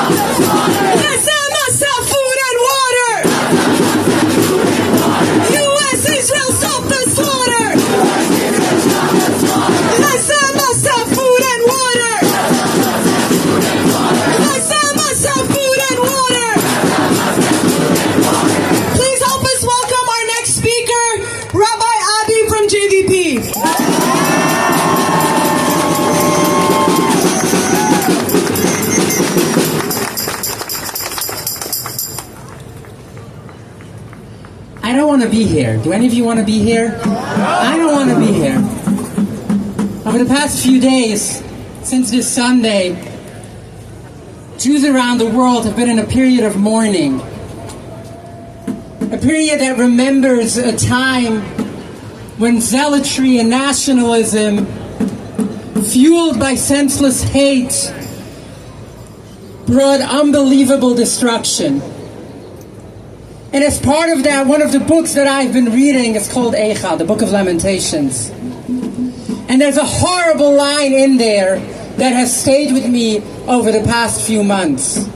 Yes, I must have food and water. U.S. Israel stop the slaughter. Yes, I must have food and water. Yes, I must have food and water. Please help us welcome our next speaker, Rabbi Abi from JVP. I don't want to be here. Do any of you want to be here? I don't want to be here. Over the past few days, since this Sunday, Jews around the world have been in a period of mourning. A period that remembers a time when zealotry and nationalism, fueled by senseless hate, brought unbelievable destruction. And as part of that, one of the books that I've been reading is called Eicha, the Book of Lamentations. And there's a horrible line in there that has stayed with me over the past few months.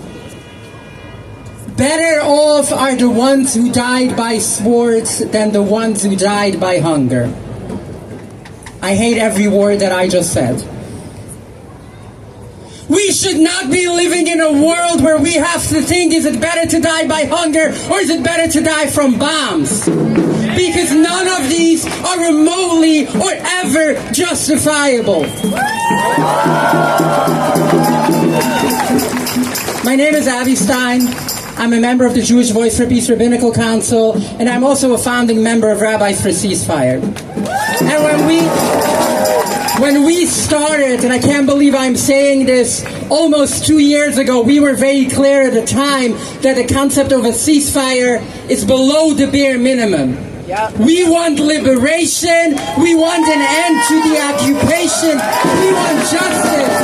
Better off are the ones who died by swords than the ones who died by hunger. I hate every word that I just said. We should not be living in a world where we have to think, is it better to die by hunger or is it better to die from bombs? Because none of these are remotely or ever justifiable. My name is Avi Stein. I'm a member of the Jewish Voice for Peace Rabbinical Council, and I'm also a founding member of Rabbis for Ceasefire. And when we started, and I can't believe I'm saying this, almost 2 years ago, we were very clear at the time that the concept of a ceasefire is below the bare minimum. We want liberation, we want an end to the occupation, we want justice.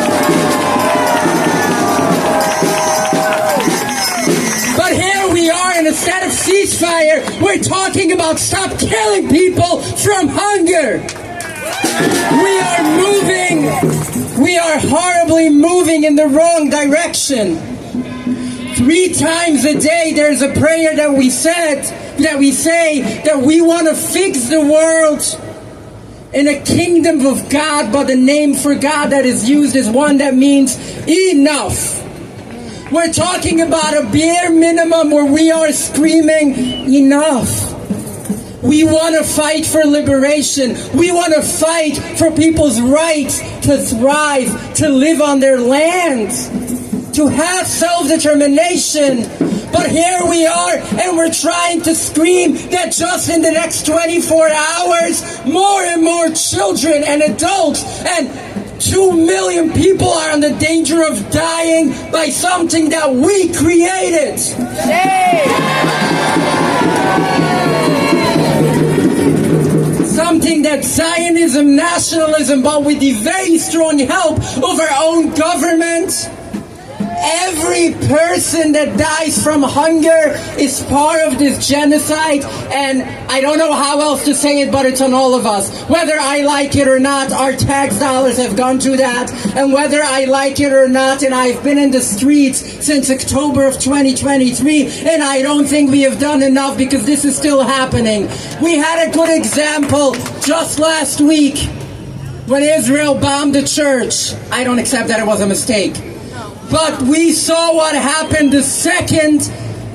But here we are, and instead of ceasefire, we're talking about stop killing people from hunger. We are horribly moving in the wrong direction. 3 times a day there's a prayer that we say that we want to fix the world in a kingdom of God, but the name for God that is used is one that means enough. We're talking about a bare minimum where we are screaming enough. We want to fight for liberation. We want to fight for people's rights to thrive, to live on their land, to have self-determination. But here we are, and we're trying to scream that just in the next 24 hours, more and more children and adults and 2 million people are in the danger of dying by something that we created. Something that Zionism, nationalism, but with the very strong help of our own government. Every person that dies from hunger is part of this genocide, and I don't know how else to say it, but it's on all of us. Whether I like it or not, our tax dollars have gone to that, and whether I like it or not, and I've been in the streets since October of 2023, and I don't think we have done enough because this is still happening. We had a good example just last week when Israel bombed the church. I don't accept that it was a mistake. But we saw what happened the second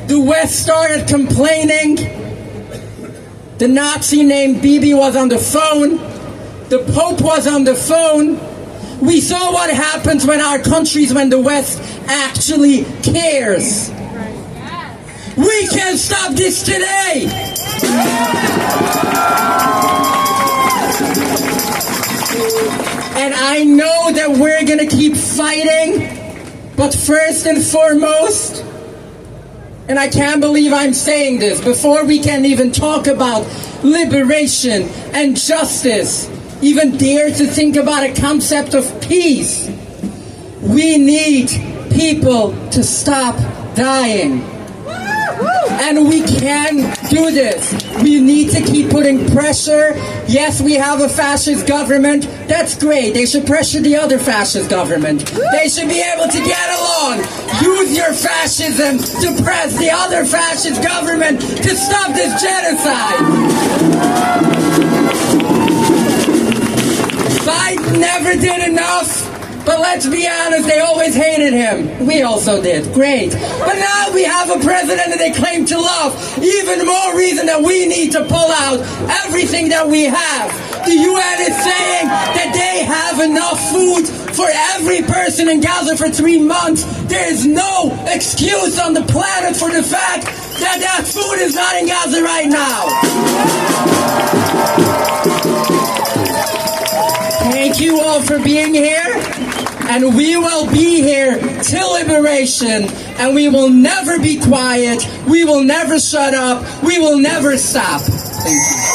the West started complaining. The Nazi named Bibi was on the phone. The Pope was on the phone. We saw what happens when our countries, when the West actually cares. We can stop this today. And I know that we're going to keep fighting. But first and foremost, and I can't believe I'm saying this, before we can even talk about liberation and justice, even dare to think about a concept of peace, we need people to stop dying. And we can do this. We need to keep putting pressure. Yes, we have a fascist government. That's great. They should pressure the other fascist government. They should be able to get along. Use your fascism to press the other fascist government to stop this genocide. Biden never did enough. But let's be honest, they always hated him. We also did. Great. But now we have a president that they claim to love. Even more reason that we need to pull out everything that we have. The UN is saying that they have enough food for every person in Gaza for 3 months. There is no excuse on the planet for the fact that that food is not in Gaza right now. Thank you all for being here, and we will be here till liberation, and we will never be quiet, we will never shut up, we will never stop. Thank you.